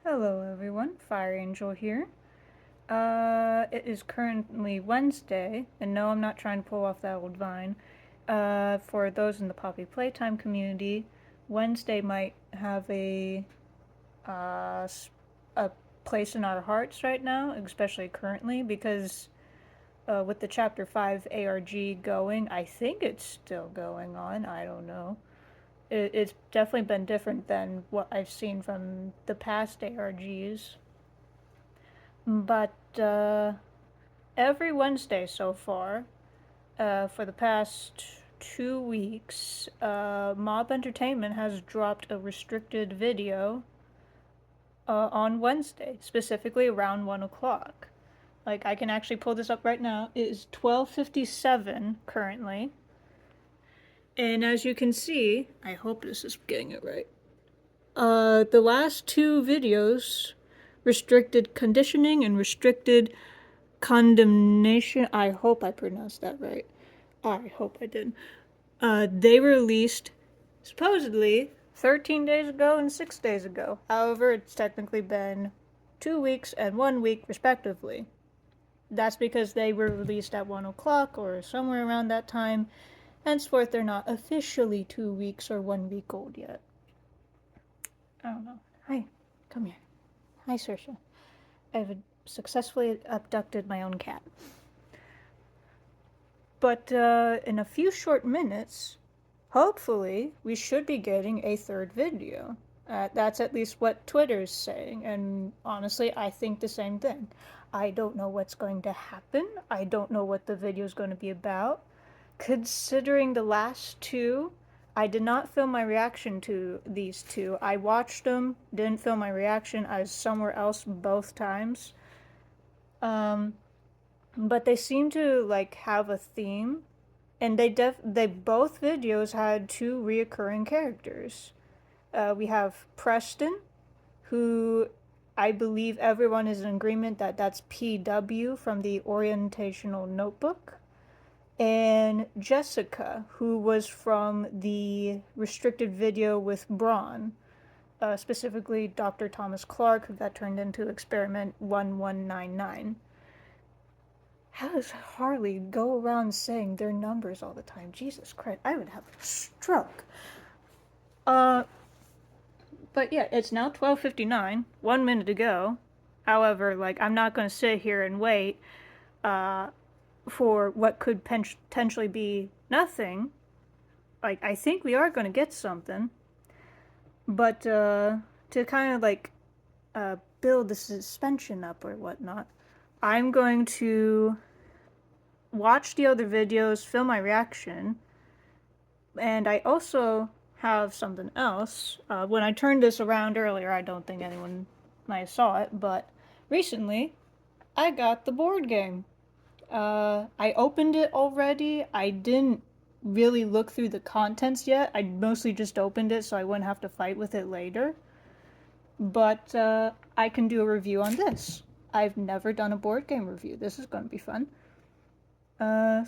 Hello everyone, Fire Angel here. It is currently Wednesday, and no, I'm not trying to pull off that old Vine. For those in the Poppy Playtime community, Wednesday might have uh, a place in our hearts right now, especially currently, because with the Chapter 5 ARG going, I think it's still going on, I don't know. It's definitely been different than what I've seen from the past ARGs. But every Wednesday so far, for the past 2 weeks, Mob Entertainment has dropped a restricted video on Wednesday, specifically around 1 o'clock. Like, I can actually pull this up right now. It is 12:57 currently. And as you can see, I hope this is getting it right. The last two videos, restricted conditioning and restricted condemnation. I hope I pronounced that right. I hope I did. They were released supposedly 13 days ago and 6 days ago. However, it's technically been 2 weeks and 1 week, respectively. That's because they were released at 1 o'clock or somewhere around that time. Henceforth, they're not officially 2 weeks or 1 week old yet. I don't know. Hi, come here. Hi, Saoirse. I've successfully abducted my own cat. But in a few short minutes, hopefully, we should be getting a third video. That's at least what Twitter's saying, and honestly, I think the same thing. I don't know what's going to happen. I don't know what the video is going to be about. Considering the last two, I did not film my reaction to these two. I watched them, didn't film my reaction. I was somewhere else both times. But they seem to like have a theme, and they both videos had two reoccurring characters. We have Preston, who I believe everyone is in agreement that that's PW from the Orientational Notebook, and Jessica, who was from the restricted video with Braun, specifically Dr. Thomas Clark, who got turned into Experiment 1199. How does Harley go around saying their numbers all the time? Jesus Christ, I would have a stroke. But yeah, it's now 12:59, 1 minute ago. However, like, I'm not going to sit here and wait for what could potentially be nothing. Like, I think we are going to get something. But to kind of like build the suspension up or whatnot, I'm going to watch the other videos, film my reaction, and I also have something else. When I turned this around earlier, I don't think anyone might have saw it, but recently I got the board game. I opened it already. I didn't really look through the contents yet. I mostly just opened it so I wouldn't have to fight with it later. But I can do a review on this. I've never done a board game review. This is going to be fun.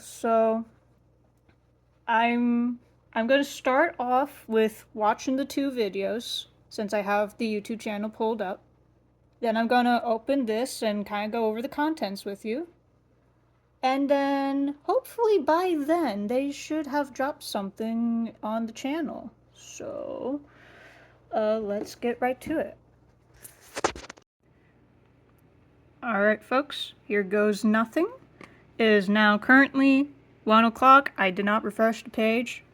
So I'm going to start off with watching the two videos since I have the YouTube channel pulled up. Then I'm going to open this and kind of go over the contents with you. And then hopefully by then they should have dropped something on the channel. So let's get right to it. Alright folks, here goes nothing. It is now currently 1 o'clock. I did not refresh the page.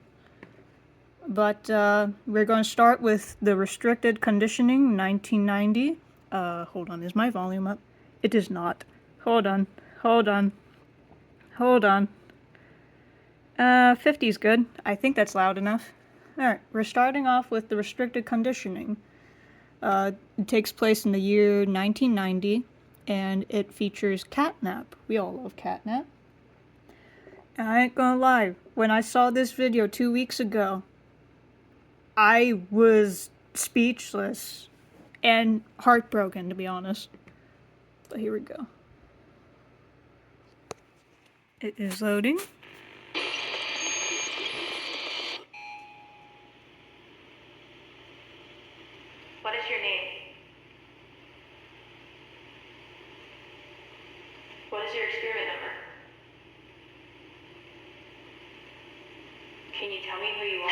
But we're going to start with the restricted conditioning 1990. Hold on, is my volume up? It is not. Hold on. 50 is good. I think that's loud enough. Alright, we're starting off with the restricted conditioning. It takes place in the year 1990, and it features Catnap. We all love Catnap. And I ain't gonna lie, when I saw this video 2 weeks ago, I was speechless and heartbroken, to be honest. But here we go. It is loading. What is your name? What's your experiment number? Can you tell me who you are?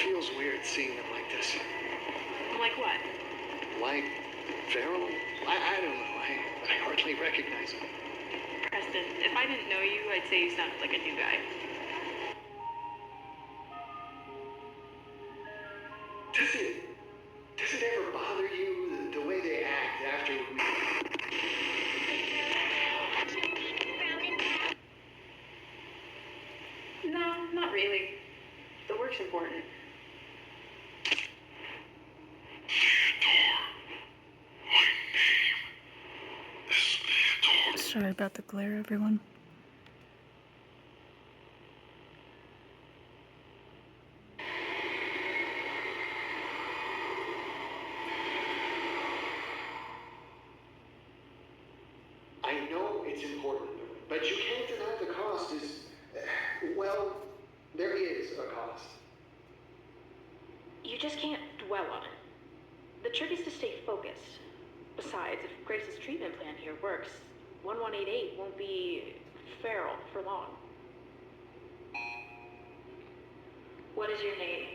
Feels weird seeing them like this. Like what? Like feral? I don't know. I hardly recognize them. Preston, if I didn't know you, I'd say you sounded like a new guy. Does it ever bother you the way they act after we... No, not really. The work's important. Sorry about the glare, everyone. I know it's important, but you can't deny the cost is... Well, there is a cost. You just can't dwell on it. The trick is to stay focused. Besides, if Grace's treatment plan here works, 1188 won't be feral for long. What is your name?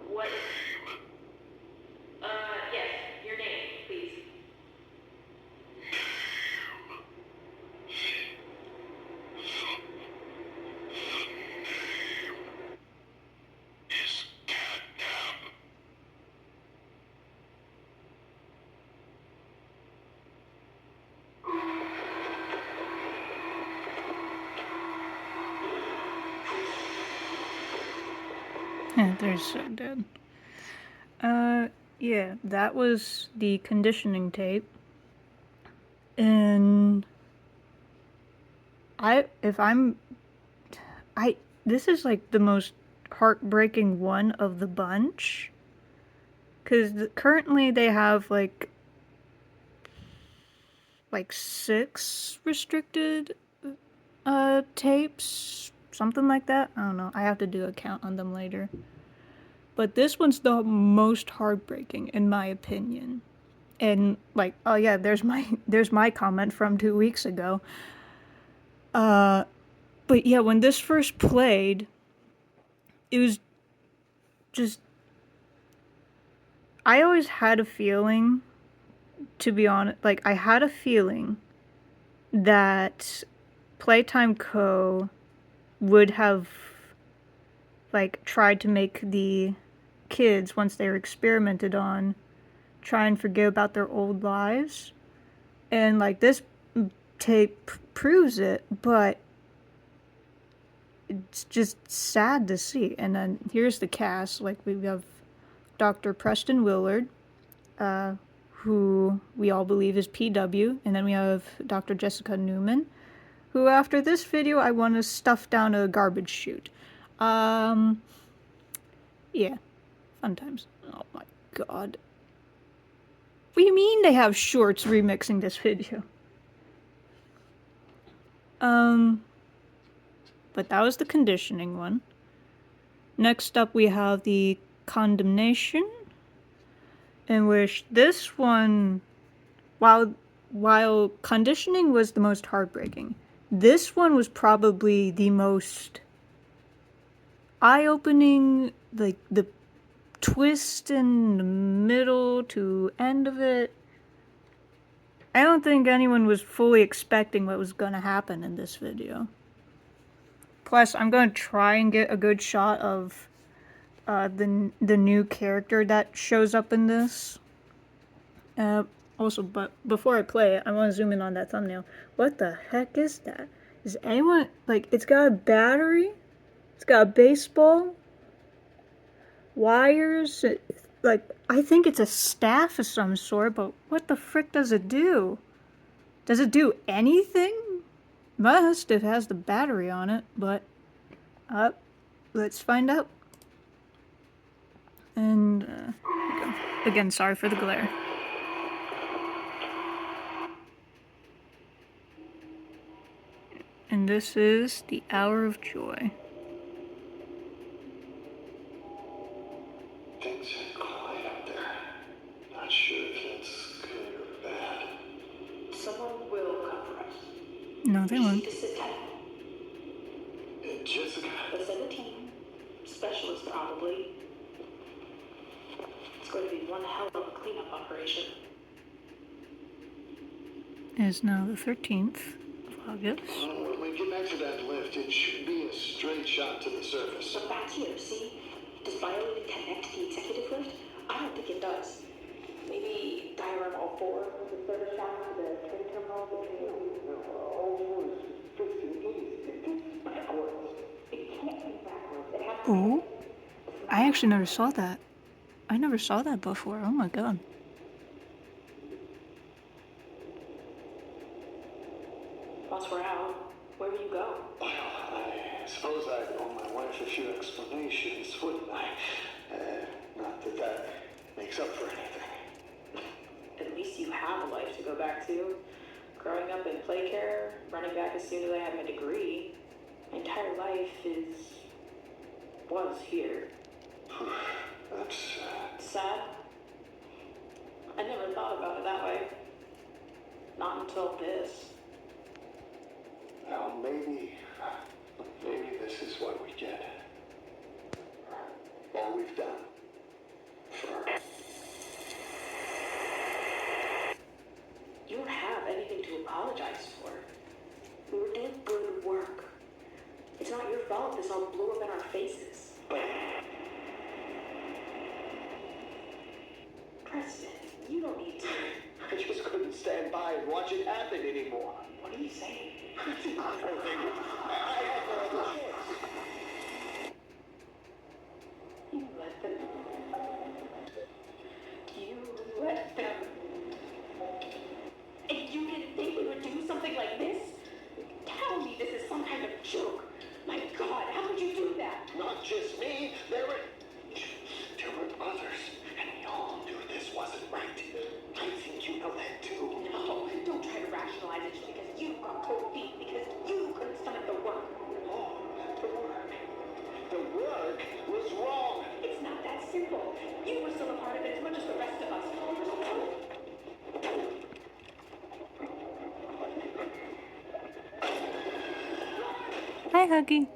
What is... yes, your name, please. Yeah, they're so dead. Yeah, that was the conditioning tape. And this is like the most heartbreaking one of the bunch. Because currently they have like 6 restricted tapes, something like that. I don't know. I have to do a count on them later. But this one's the most heartbreaking, in my opinion. And like, oh yeah, there's my comment from 2 weeks ago. But yeah, when this first played, it was just... I always had a feeling, to be honest, like I had a feeling that Playtime Co. would have like tried to make the kids, once they were experimented on, try and forget about their old lives. And like this tape proves it, but it's just sad to see. And then here's the cast. Like we have Dr. Preston Willard, who we all believe is PW, and then we have Dr. Jessica Newman, who after this video I want to stuff down a garbage chute. Yeah, fun times. Oh my god. What do you mean they have shorts remixing this video? But that was the conditioning one. Next up we have the condemnation, in which this one, while conditioning was the most heartbreaking, this one was probably the most eye-opening, like the twist in the middle to end of it. I don't think anyone was fully expecting what was going to happen in this video. Plus, I'm going to try and get a good shot of the new character that shows up in this. Also, but before I play it, I want to zoom in on that thumbnail. What the heck is that? Is anyone, like, it's got a battery, it's got a baseball, wires, like, I think it's a staff of some sort, but what the frick does it do? Does it do anything? Must if it has the battery on it, but let's find out. And, here we go. Again, sorry for the glare. And this is the Hour of Joy. Things are quiet up there. Not sure if that's good or bad. Someone will come for us. No, they You won't. need to sit tight. Jessica. Let's send a team. Specialists, probably. It's going to be one hell of a cleanup operation. It is now the 13th of August. When we get back to that lift, it should be a straight shot to the surface. But back here, see? Does Violet connect to the executive lift? I don't think it does. Maybe diagram all four of the service shaft to the train terminal. Almost 50 backwards. It can't be backwards. It has to Oh, I actually never saw that. I never saw that before. Oh my god. Once we're out, where will you go? Well, I suppose I'd owe my wife a few explanations, wouldn't I? Not that that makes up for anything. At least you have a life to go back to. Growing up in play care, running back as soon as I had my degree. My entire life was here. That's, Sad? I never thought about it that way. Not until this. well, maybe this is what we get. All we've done. You don't have anything to apologize for. We were doing good work. It's not your fault this all blew up in our faces. Preston, you don't need to. I just couldn't stand by and watch it happen anymore. What are you saying? I had no other choice. You let them. You let them. And you didn't think we would do something like this? Tell me this is some kind of joke. My God, how could you do that? Not just me. There were others, and we all knew this wasn't right. I think you know that too. No, don't try to rationalize it just because you've got cold feet, because you couldn't stomach the work. Oh, the work. The work was wrong. It's not that simple. You were still a part of it as much as the rest of us. Hi, Huggy.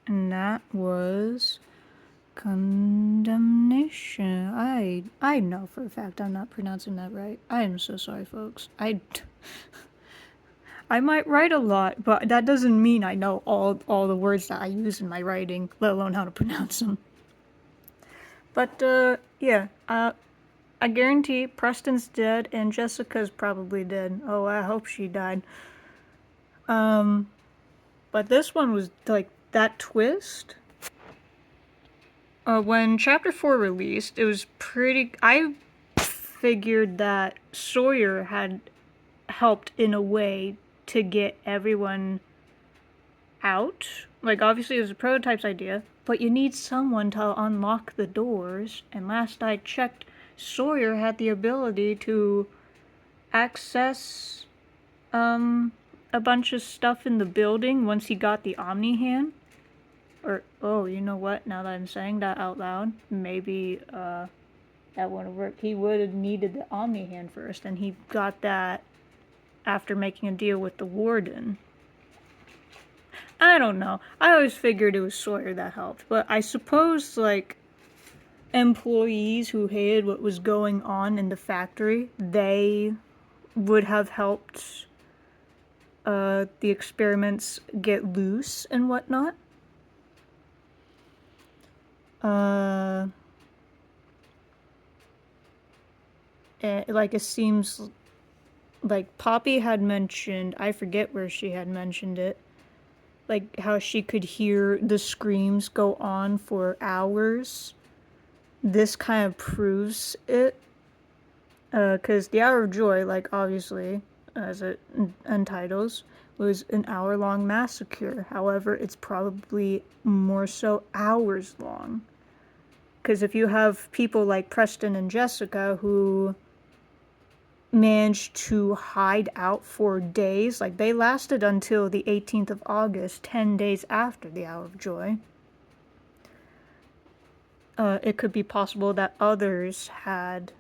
And that was Condemnation. I know for a fact I'm not pronouncing that right. I am so sorry, folks. I might write a lot, but that doesn't mean I know all the words that I use in my writing, let alone how to pronounce them. But yeah, I guarantee Preston's dead and Jessica's probably dead. Oh, I hope she died. But this one was like that twist. When Chapter 4 released, it was pretty. I figured that Sawyer had helped in a way to get everyone out. Like, obviously, it was a prototype's idea, but you need someone to unlock the doors. And last I checked, Sawyer had the ability to access a bunch of stuff in the building once he got the Omni hand. Or, oh, you know what? Now that I'm saying that out loud, maybe that wouldn't have worked. He would have needed the Omni hand first, and he got that after making a deal with the Warden. I don't know. I always figured it was Sawyer that helped, but I suppose, like, employees who hated what was going on in the factory, they would have helped the experiments get loose and whatnot. Like it seems like Poppy had mentioned, I forget where she had mentioned it, like how she could hear the screams go on for hours. This kind of proves it. Because the Hour of Joy, like obviously, as it entitles, was an hour-long massacre. However, it's probably more so hours long. Because if you have people like Preston and Jessica who managed to hide out for days, like they lasted until the 18th of August, 10 days after the Hour of Joy. It could be possible that others had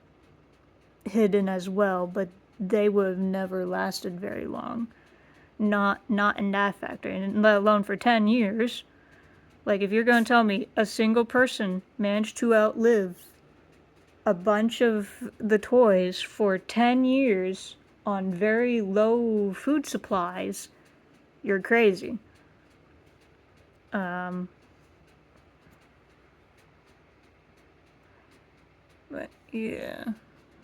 hidden as well, but they would have never lasted very long. Not in that factor, and let alone for 10 years. Like if you're going to tell me a single person managed to outlive a bunch of the toys for 10 years on very low food supplies, you're crazy. But yeah.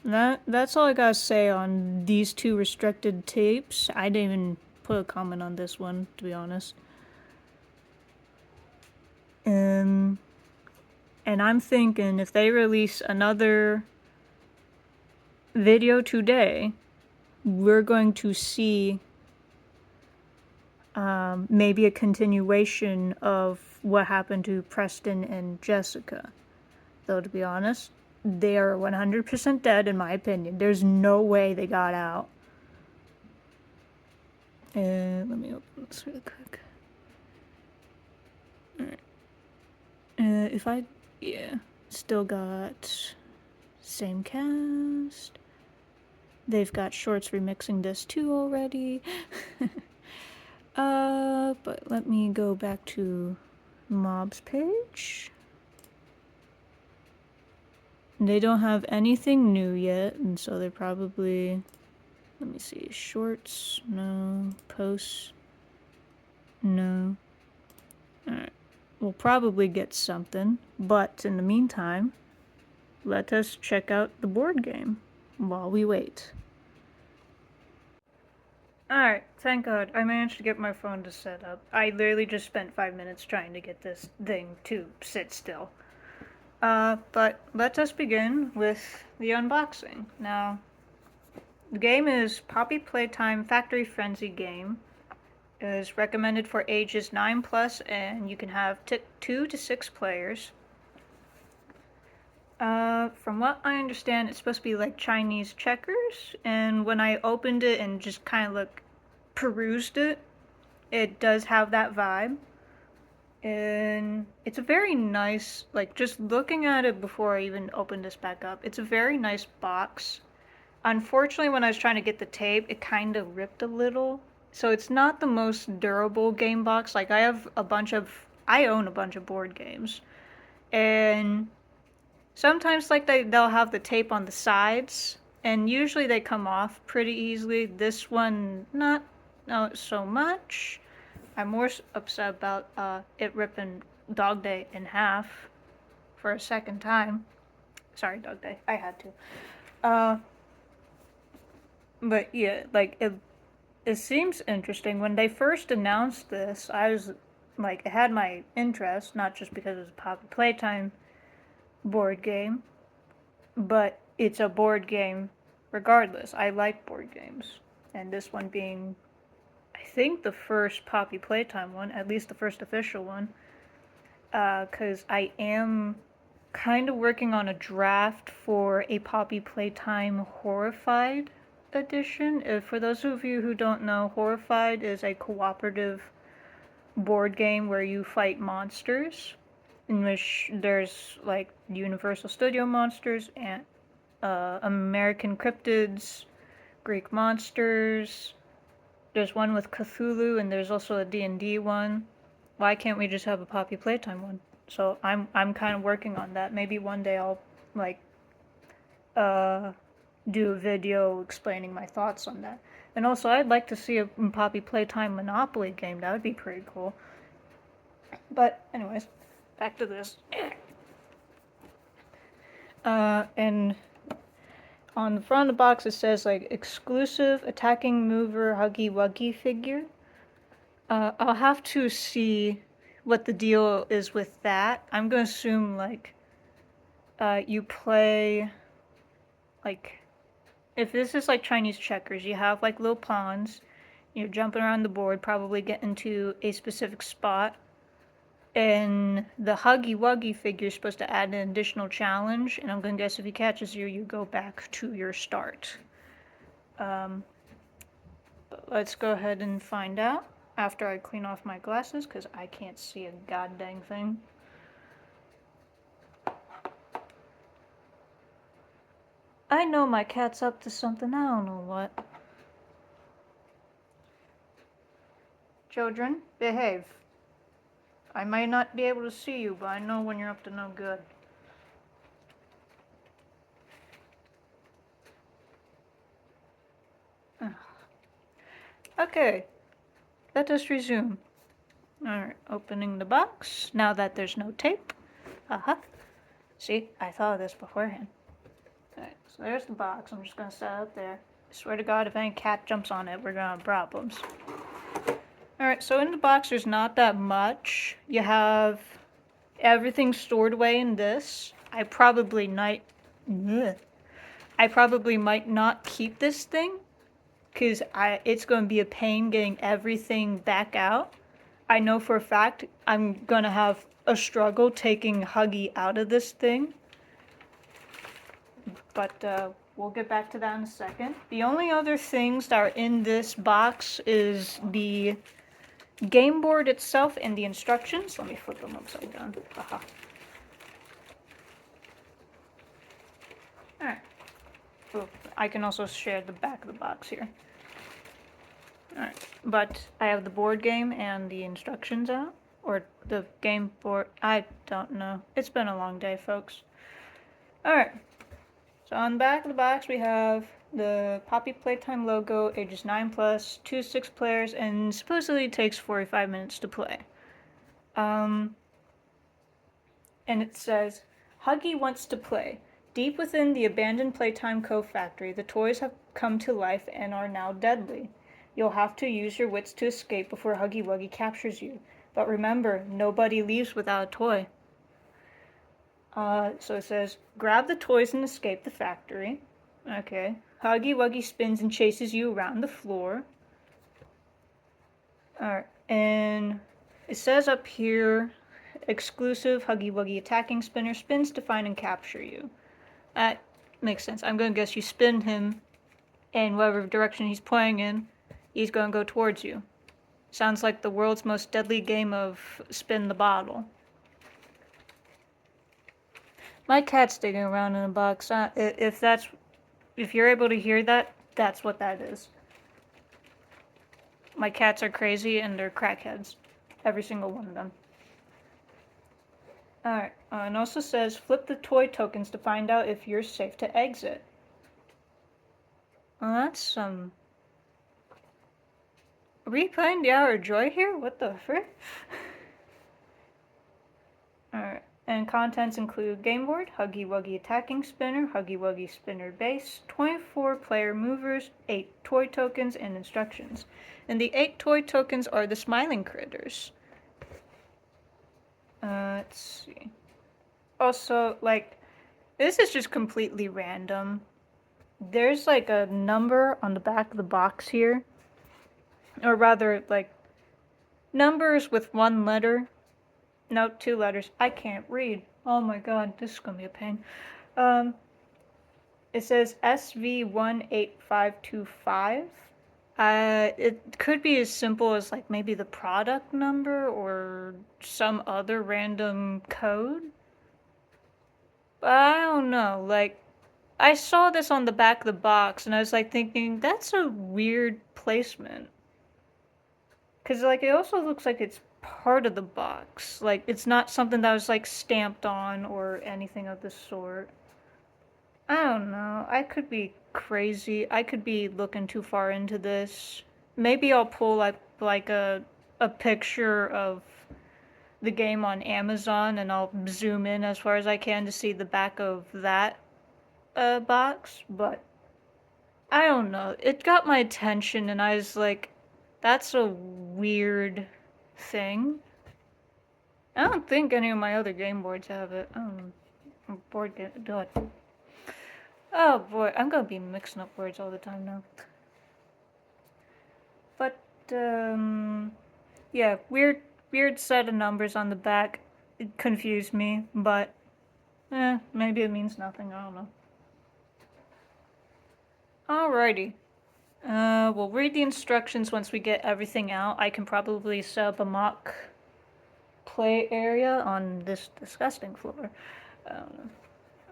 That's all I gotta say on these two restricted tapes. I didn't even put a comment on this one, to be honest. And I'm thinking if they release another video today, we're going to see maybe a continuation of what happened to Preston and Jessica. Though, to be honest, they are 100% dead, in my opinion. There's no way they got out. Let me open this really quick. Alright. Yeah. Still got same cast. They've got Shorts remixing this too already. But let me go back to Mob's page. They don't have anything new yet, and so they're probably... Let me see. Shorts? No. Posts? No. Alright. We'll probably get something, but in the meantime, let us check out the board game while we wait. Alright, thank God. I managed to get my phone to set up. I literally just spent 5 minutes trying to get this thing to sit still. But let us begin with the unboxing. Now, the game is Poppy Playtime Factory Frenzy game. It is recommended for ages 9+, and you can have 2 to 6 players. From what I understand, it's supposed to be like Chinese checkers, and when I opened it and just kind of perused it, it does have that vibe. And it's a very nice, just looking at it before I even opened this back up, it's a very nice box. Unfortunately, when I was trying to get the tape, it kind of ripped a little. So it's not the most durable game box. Like, I own a bunch of board games. And sometimes, they'll have the tape on the sides, and usually they come off pretty easily. This one, not so much. I'm more upset about it ripping Dog Day in half for a second time. Sorry, Dog Day. I had to. But yeah, it seems interesting. When they first announced this, I was it had my interest, not just because it was a Poppy Playtime board game, but it's a board game regardless. I like board games. And this one being, I think, the first Poppy Playtime one, at least the first official one, because I am kind of working on a draft for a Poppy Playtime Horrified edition. For those of you who don't know, Horrified is a cooperative board game where you fight monsters, in which there's Universal Studio monsters and American cryptids, Greek monsters. There's one with Cthulhu, and there's also a D&D one. Why can't we just have a Poppy Playtime one? So I'm kind of working on that. Maybe one day I'll do a video explaining my thoughts on that. And also, I'd like to see a Poppy Playtime Monopoly game. That would be pretty cool. But anyways, back to this. And on the front of the box it says like exclusive attacking mover Huggy Wuggy figure. I'll have to see what the deal is with that. I'm gonna assume like you play like if this is like Chinese checkers, you have like little pawns, you're jumping around the board, probably getting to a specific spot. And the Huggy Wuggy figure is supposed to add an additional challenge, and I'm gonna guess if he catches you, you go back to your start. Let's go ahead and find out after I clean off my glasses, because I can't see a goddamn thing. I know my cat's up to something, I don't know what. Children, behave. I might not be able to see you, but I know when you're up to no good. Okay, let us resume. Alright, opening the box, now that there's no tape. Uh-huh. See, I thought of this beforehand. Alright, so there's the box, I'm just gonna set it up there. I swear to God, if any cat jumps on it, we're gonna have problems. Alright, so in the box there's not that much. You have everything stored away in this. I probably might not keep this thing, because it's going to be a pain getting everything back out. I know for a fact I'm going to have a struggle taking Huggy out of this thing. But we'll get back to that in a second. The only other things that are in this box is the game board itself and the instructions. Let me flip them upside down. Aha. Alright. Oh, I can also share the back of the box here. Alright, but I have the board game and the instructions out. Or the game board. I don't know. It's been a long day, folks. Alright. So on the back of the box we have the Poppy Playtime logo, ages 9+, 2 to 6 players, and supposedly it takes 45 minutes to play. And it says, Huggy wants to play. Deep within the abandoned Playtime Cove factory, the toys have come to life and are now deadly. You'll have to use your wits to escape before Huggy Wuggy captures you. But remember, nobody leaves without a toy. So it says, grab the toys and escape the factory. Okay. Huggy Wuggy spins and chases you around the floor. Alright, and it says up here, exclusive Huggy Wuggy attacking spinner spins to find and capture you. That makes sense. I'm going to guess you spin him, and whatever direction he's playing in, he's going to go towards you. Sounds like the world's most deadly game of spin the bottle. My cat's digging around in a box. If you're able to hear that, that's what that is. My cats are crazy and they're crackheads. Every single one of them. Alright, and also says flip the toy tokens to find out if you're safe to exit. Well, that's some... Are we playing the Hour of Joy here? What the frick? Alright, and contents include game board, Huggy Wuggy attacking spinner, Huggy Wuggy spinner base, 24 player movers, 8 toy tokens, and instructions. And the 8 toy tokens are the smiling critters. Let's see. Also, like, this is just completely random. There's like a number on the back of the box here. Or rather, like, numbers with 1 letter. No, 2 letters. I can't read. Oh my god, this is gonna be a pain. It says SV18525. It could be as simple as like maybe the product number or some other random code. But I don't know, like, I saw this on the back of the box and I was like thinking, that's a weird placement. Cause like it also looks like it's part of the box. Like it's not something that was like stamped on or anything of the sort. I don't know. I could be crazy. I could be looking too far into this. Maybe I'll pull like a picture of the game on Amazon, and I'll zoom in as far as I can to see the back of that box, but I don't know. It got my attention, and I was like, that's a weird thing. I don't think any of my other game boards have it. I don't know. Board game. God. Oh boy, I'm gonna be mixing up words all the time now. But, yeah, weird set of numbers on the back. It confused me, but, maybe it means nothing. I don't know. Alrighty. We'll read the instructions once we get everything out. I can probably set up a mock play area on this disgusting floor. I don't know.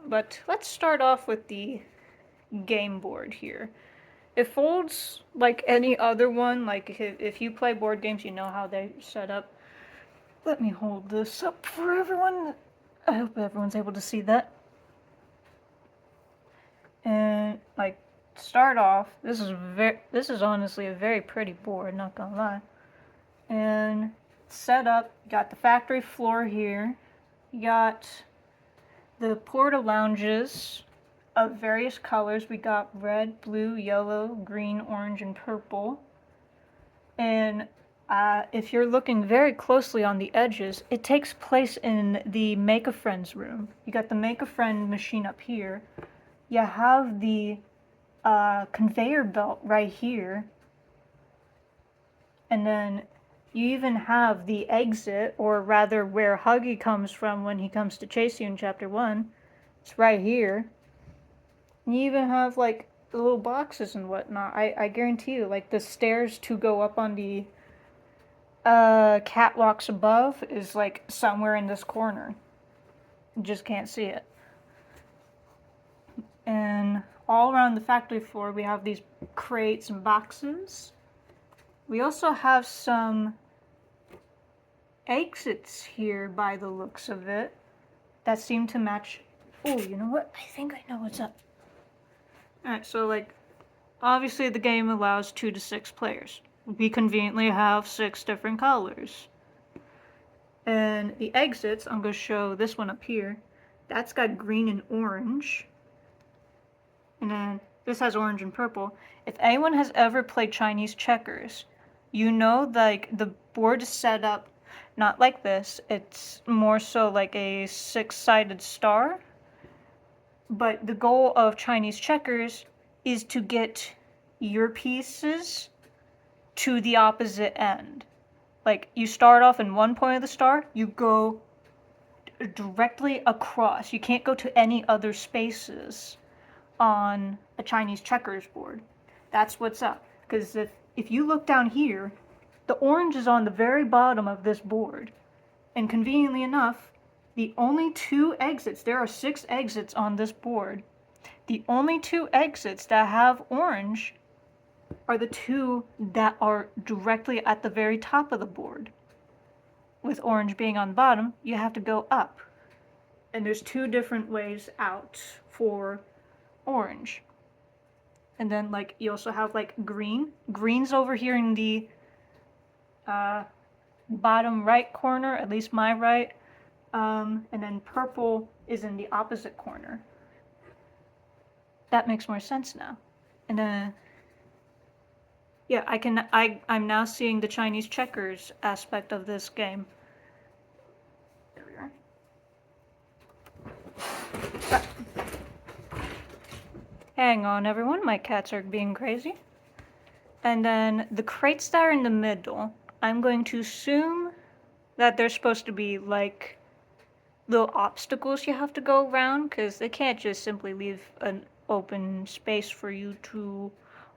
But let's start off with the game board here. It folds like any other one. Like if you play board games, you know how they're set up. Let me hold this up for everyone. I hope everyone's able to see that. And like start off, this is honestly a very pretty board, not gonna lie. And set up, got the factory floor here. You got the porta lounges of various colors. We got red, blue, yellow, green, orange, and purple. And if you're looking very closely on the edges, it takes place in the Make a Friends room. You got the Make a Friend machine up here. You have the conveyor belt right here. And then you even have the exit, or rather where Huggy comes from when he comes to chase you in Chapter 1. It's right here. And you even have, like, the little boxes and whatnot. I guarantee you, like, the stairs to go up on the catwalks above is, like, somewhere in this corner. You just can't see it. And all around the factory floor, we have these crates and boxes. We also have some exits here by the looks of it that seem to match. Oh, you know what? I think I know what's up. Alright, so like, obviously the game allows 2 to 6 players. We conveniently have 6 different colors. And the exits, I'm going to show this one up here. That's got green and orange. And then this has orange and purple. If anyone has ever played Chinese checkers, you know, like, the board is set up not like this. It's more so like a 6-sided star. But the goal of Chinese checkers is to get your pieces to the opposite end. Like, you start off in one point of the star, you go directly across. You can't go to any other spaces on a Chinese checkers board. That's what's up. Because if you look down here, the orange is on the very bottom of this board. And conveniently enough, the only 2 exits, there are 6 exits on this board. The only 2 exits that have orange are the 2 that are directly at the very top of the board. With orange being on the bottom, you have to go up. And there's 2 different ways out for orange. And then, like, you also have, like, green. Green's over here in the bottom right corner, at least my right. And then purple is in the opposite corner. That makes more sense now. And then, yeah, I'm now seeing the Chinese checkers aspect of this game. There we are. Hang on, everyone. My cats are being crazy. And then the crates that are in the middle, I'm going to assume that they're supposed to be like little obstacles you have to go around, because they can't just simply leave an open space for you to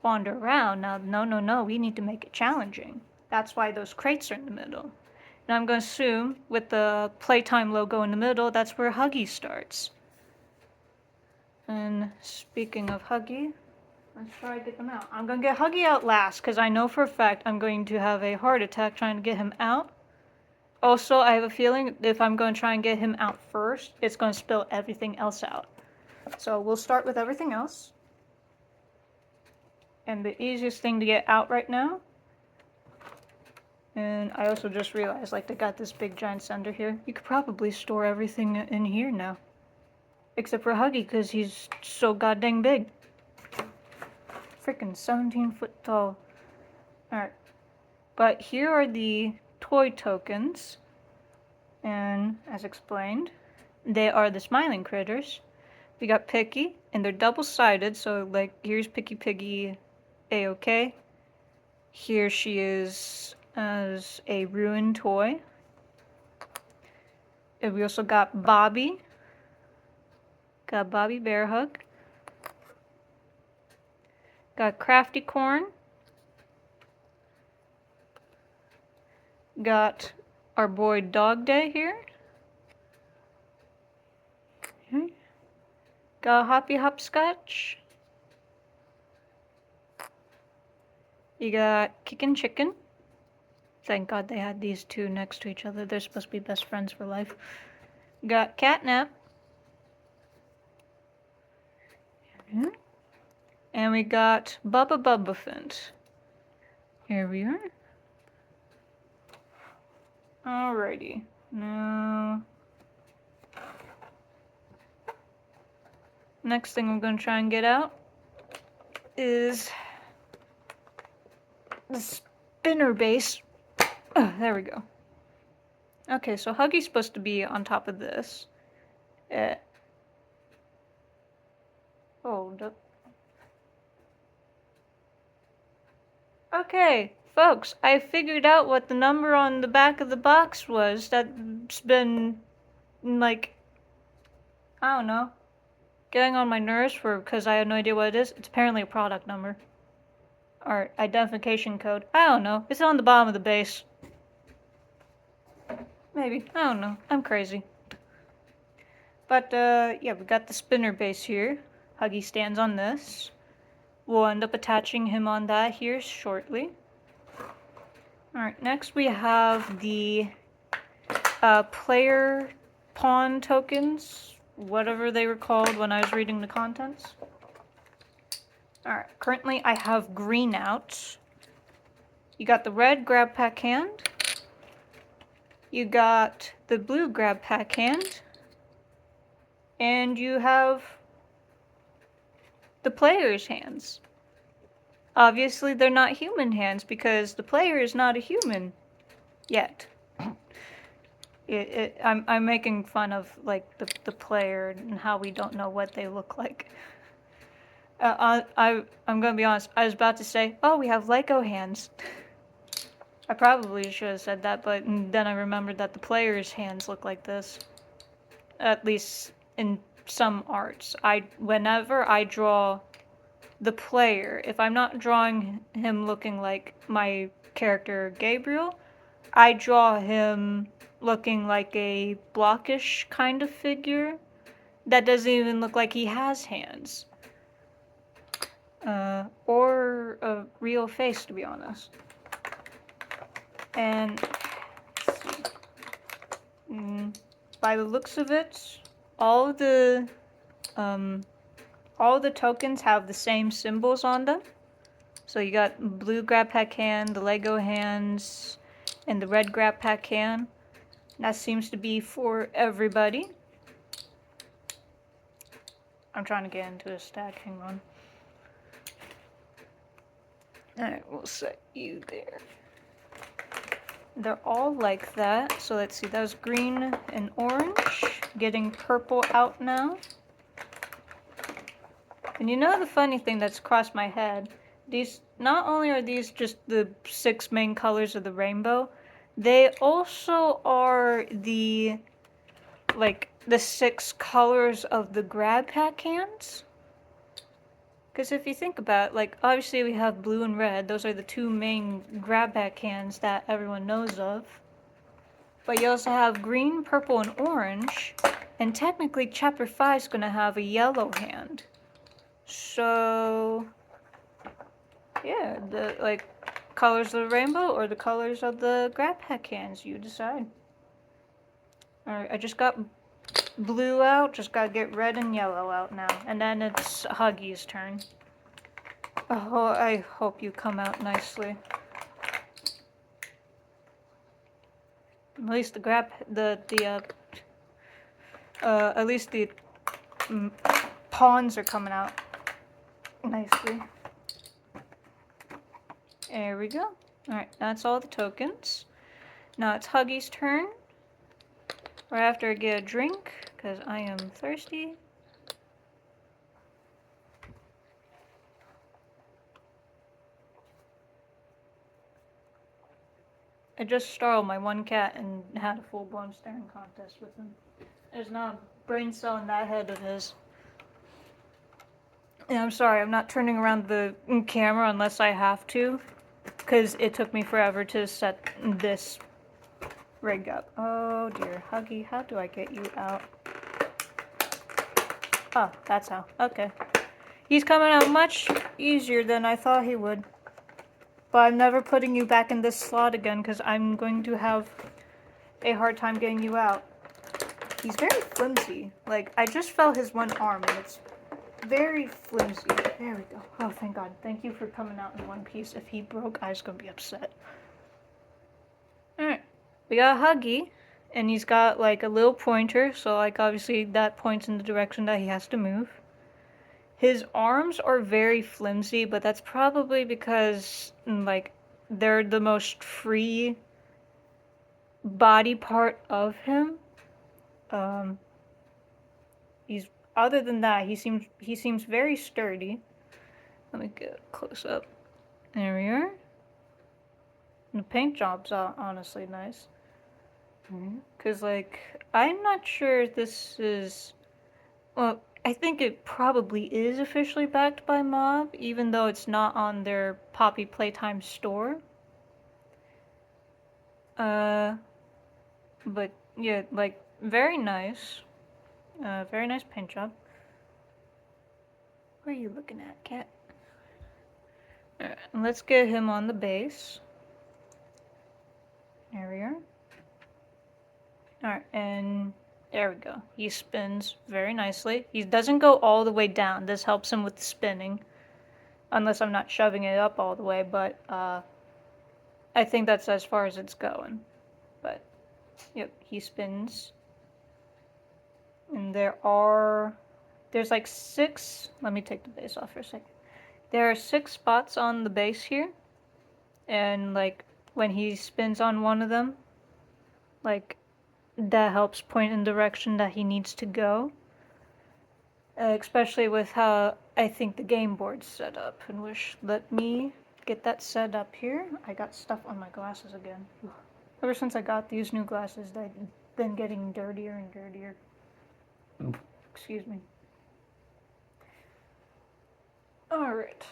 wander around. Now, no, we need to make it challenging. That's why those crates are in the middle. And I'm going to assume with the Playtime logo in the middle, that's where Huggy starts. And speaking of Huggy, let's try to get them out. I'm going to get Huggy out last, because I know for a fact I'm going to have a heart attack trying to get him out. Also, I have a feeling if I'm going to try and get him out first, it's going to spill everything else out. So we'll start with everything else. And the easiest thing to get out right now And I also just realized, like, they got this big giant sender here. You could probably store everything in here now. Except for Huggy, because he's so goddamn big. Freaking 17 foot tall. Alright. But here are the toy tokens. And as explained, they are the smiling critters. We got Picky, and they're double-sided, so like here's Picky Piggy A-OK. Here she is as a ruined toy. And we also got Bobby. Got Bobby Bear Hug. Got Crafty Corn. Got our boy Dog Day here. Okay. Got Hoppy Hopscotch. You got Kickin' Chicken. Thank God they had these two next to each other. They're supposed to be best friends for life. Got Catnap. And we got Bubba Bubbaphant. Here we are. Alrighty. Now, next thing I'm going to try and get out is the spinner base. Oh, there we go. Okay, so Huggy's supposed to be on top of this. Hold up. Okay, folks, I figured out what the number on the back of the box was that's been, like, I don't know, getting on my nerves because I have no idea what it is. It's apparently a product number. Or identification code. I don't know. It's on the bottom of the base. Maybe. I don't know. I'm crazy. But, yeah, we got the spinner base here. Huggy stands on this. We'll end up attaching him on that here shortly. Alright, next we have the player pawn tokens, whatever they were called when I was reading the contents. Alright, currently I have green out. You got the red grab pack hand. You got the blue grab pack hand. And you have the player's hands. Obviously, they're not human hands because the player is not a human yet. I'm making fun of like the player and how we don't know what they look like. I'm gonna be honest. I was about to say, oh, we have Lego hands. I probably should have said that, but then I remembered that the player's hands look like this. At least in some arts. Whenever I draw the player, if I'm not drawing him looking like my character Gabriel, I draw him looking like a blockish kind of figure that doesn't even look like he has hands. Or a real face, to be honest. And let's see. By the looks of it, all the tokens have the same symbols on them. So you got blue grab pack hand, the Lego hands, and the red grab pack hand. That seems to be for everybody. I'm trying to get into a stack, hang on. Alright, we'll set you there. They're all like that. So let's see, that was green and orange. Getting purple out now. And you know the funny thing that's crossed my head? These, not only are these just the 6 main colors of the rainbow, they also are the, like, the 6 colors of the grab pack hands. Because if you think about it, like, obviously we have blue and red. Those are the 2 main grab pack hands that everyone knows of. But you also have green, purple, and orange. And technically, Chapter 5 is going to have a yellow hand. So, yeah, the, like, colors of the rainbow or the colors of the grab pack hands, you decide. Alright, I just got blue out, just gotta get red and yellow out now. And then it's Huggy's turn. Oh, I hope you come out nicely. At least at least the pawns are coming out nicely. There we go. Alright, that's all the tokens. Now it's Huggy's turn. Right after I get a drink, because I am thirsty. I just startled my one cat and had a full-blown staring contest with him. There's not a brain cell in that head of his. And I'm sorry, I'm not turning around the camera unless I have to, because it took me forever to set this rig up. Oh dear, Huggy, how do I get you out? Oh, that's how. Okay. He's coming out much easier than I thought he would. But I'm never putting you back in this slot again because I'm going to have a hard time getting you out. He's very flimsy. Like, I just felt his one arm and it's very flimsy. There we go. Oh, thank God. Thank you for coming out in one piece. If he broke, I was going to be upset. Alright. We got Huggy. And he's got, like, a little pointer. So, like, obviously that points in the direction that he has to move. His arms are very flimsy, but that's probably because, like, they're the most free body part of him. He's other than that, he seems very sturdy. Let me get close up. There we are. And the paint job's honestly nice. Cause like I'm not sure if this is. Well, I think it probably is officially backed by Mob, even though it's not on their Poppy Playtime store. But yeah, like very nice. Very nice paint job. What are you looking at, cat? Alright, let's get him on the base. There we are. Alright, and there we go. He spins very nicely. He doesn't go all the way down. This helps him with spinning. Unless I'm not shoving it up all the way, but I think that's as far as it's going. But, yep, he spins. And there's like 6, let me take the base off for a second. There are 6 spots on the base here. And like, when he spins on one of them, like, that helps point in the direction that he needs to go. Especially with how I think the game board's set up. And let me get that set up here. I got stuff on my glasses again. Ever since I got these new glasses, they've been getting dirtier and dirtier. Excuse me. Alright.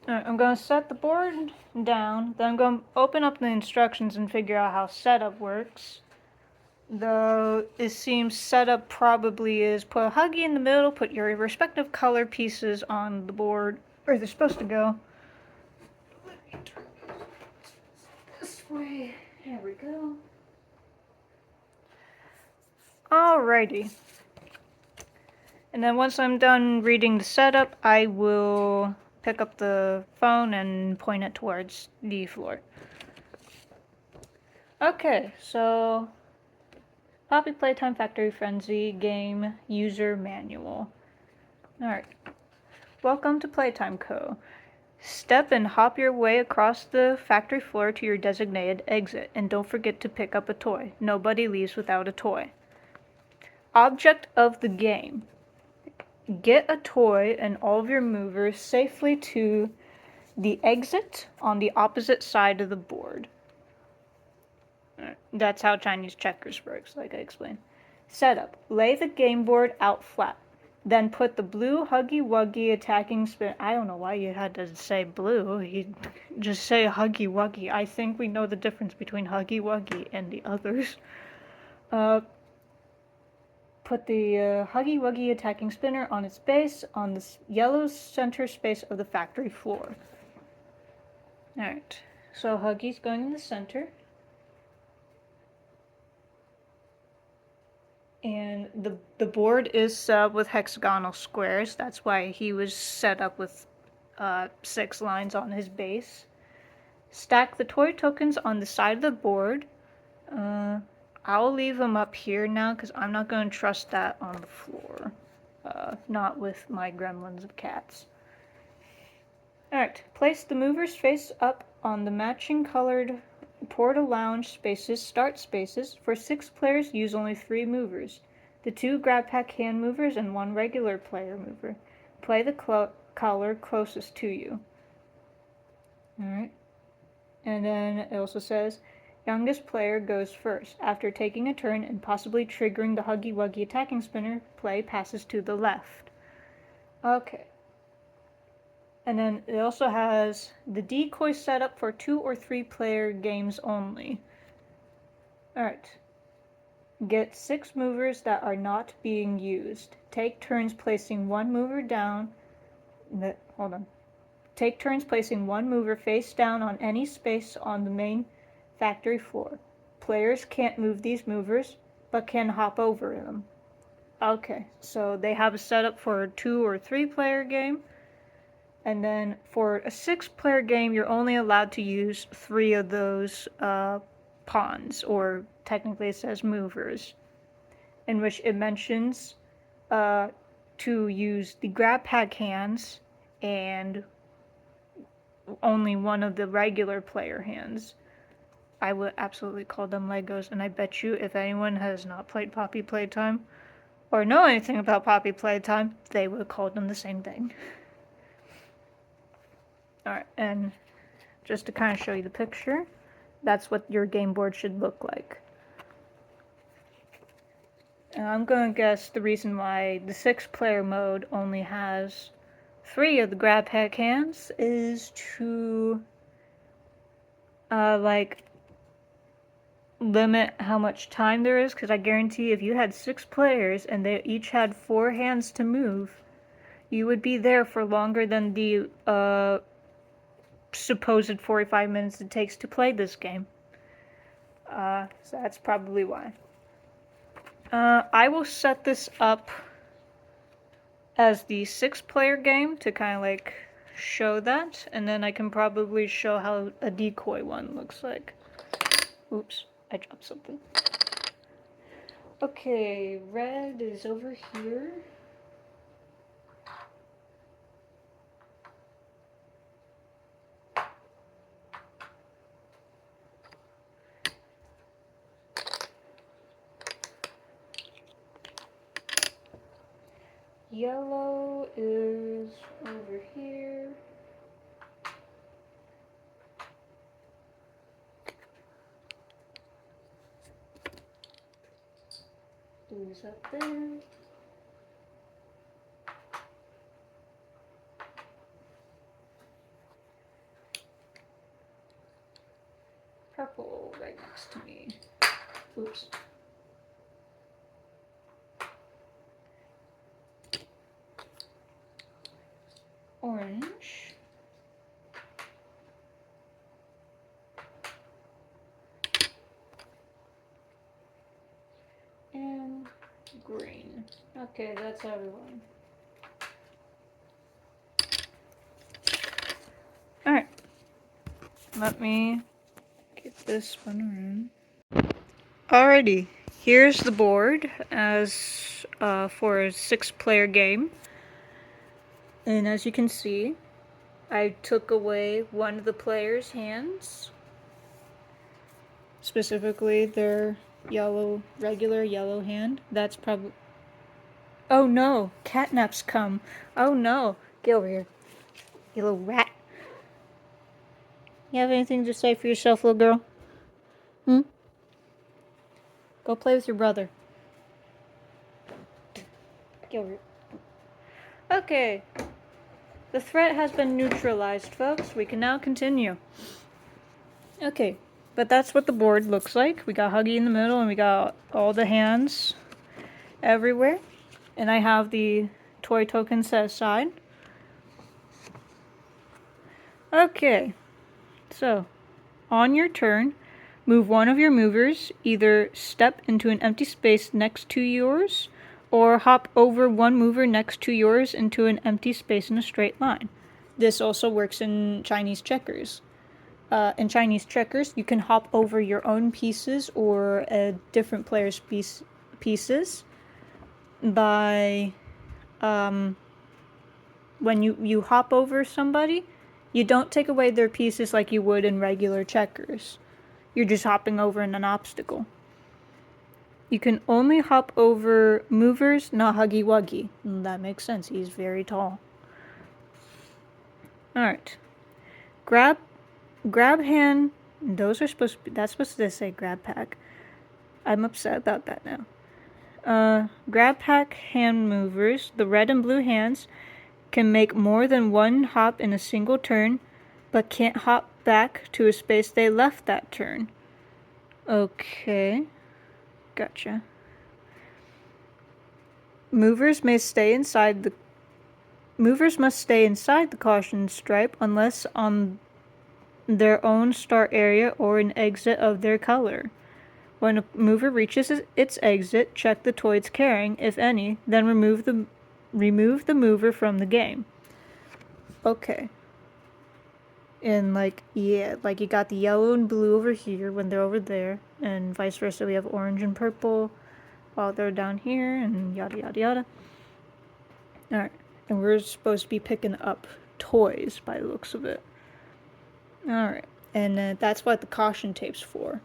Alright, I'm going to set the board down, then I'm going to open up the instructions and figure out how setup works. Though it seems setup probably is put a Huggy in the middle, put your respective color pieces on the board where they're supposed to go. Let me turn this way. There we go. Alrighty. And then once I'm done reading the setup, I will pick up the phone and point it towards the floor. Okay, so Poppy Playtime Factory Frenzy Game User Manual. Alright. Welcome to Playtime Co. Step and hop your way across the factory floor to your designated exit, and don't forget to pick up a toy. Nobody leaves without a toy. Object of the game. Get a toy and all of your movers safely to the exit on the opposite side of the board. That's how Chinese checkers works, like I explained. Setup. Lay the game board out flat. Then put the blue Huggy Wuggy attacking spin. I don't know why you had to say blue. You just say Huggy Wuggy. I think we know the difference between Huggy Wuggy and the others. Put the Huggy Wuggy attacking spinner on its base on the yellow center space of the factory floor. Alright, so Huggy's going in the center. And the board is set up with hexagonal squares. That's why he was set up with 6 lines on his base. Stack the toy tokens on the side of the board. I'll leave them up here now because I'm not going to trust that on the floor. Not with my gremlins of cats. Alright, place the movers face up on the matching colored Porta Lounge spaces, start spaces. For 6 players, use only 3 movers. The 2 grab pack hand movers and 1 regular player mover. Play the color closest to you. Alright. And then it also says, youngest player goes first. After taking a turn and possibly triggering the Huggy Wuggy attacking spinner, play passes to the left. Okay. And then it also has the decoy setup for 2 or 3 player games only. Alright. Get 6 movers that are not being used. Take turns placing 1 mover down. Hold on. Take turns placing 1 mover face down on any space on the main factory floor. Players can't move these movers, but can hop over them. Okay, so they have a setup for a 2 or 3 player game. And then for a 6 player game, you're only allowed to use 3 of those pawns, or technically it says movers, in which it mentions to use the grab pack hands and only 1 of the regular player hands. I would absolutely call them Legos, and I bet you if anyone has not played Poppy Playtime or know anything about Poppy Playtime, they would call them the same thing. Alright, and just to kind of show you the picture, that's what your game board should look like. And I'm going to guess the reason why the 6 player mode only has 3 of the grab pack hands is to limit how much time there is, because I guarantee if you had 6 players and they each had 4 hands to move, you would be there for longer than the supposed 45 minutes it takes to play this game. So that's probably why. I will set this up as the 6 player game to kind of like show that, and then I can probably show how a decoy one looks like. Oops, I dropped something. Okay, red is over here. Yellow is over here. Blue's up there. Purple right next to me. Oops. Orange. And green. Okay, that's everyone. Alright. Let me get this one around. Alrighty. Here's the board as for a 6 player game. And as you can see, I took away 1 of the players' hands. Specifically their regular yellow hand. That's probably... Oh no! Catnap's come! Oh no! Get over here, you little rat. You have anything to say for yourself, little girl? Go play with your brother. Get over here. Okay. The threat has been neutralized, folks. We can now continue. Okay. But that's what the board looks like. We got Huggy in the middle, and we got all the hands everywhere. And I have the toy token set aside. Okay. So, on your turn, move 1 of your movers. Either step into an empty space next to yours, or hop over 1 mover next to yours into an empty space in a straight line. This also works in Chinese checkers. In Chinese checkers, you can hop over your own pieces or a different player's pieces by when you hop over somebody, you don't take away their pieces like you would in regular checkers. You're just hopping over in an obstacle. You can only hop over movers, not Huggy Wuggy. That makes sense. He's very tall. Alright. Grab hand. Those are supposed to be. That's supposed to say grab pack. I'm upset about that now. Grab pack hand movers. The red and blue hands can make more than one hop in a single turn, but can't hop back to a space they left that turn. Okay. Gotcha. Movers must stay inside the caution stripe unless on their own start area or an exit of their color. When a mover reaches its exit, check the toy it's carrying, if any, then remove the mover from the game. Okay. And like you got the yellow and blue over here when they're over there, and vice versa. We have orange and purple while they're down here, and yada yada yada. Alright, and we're supposed to be picking up toys by the looks of it. Alright, and that's what the caution tape's for.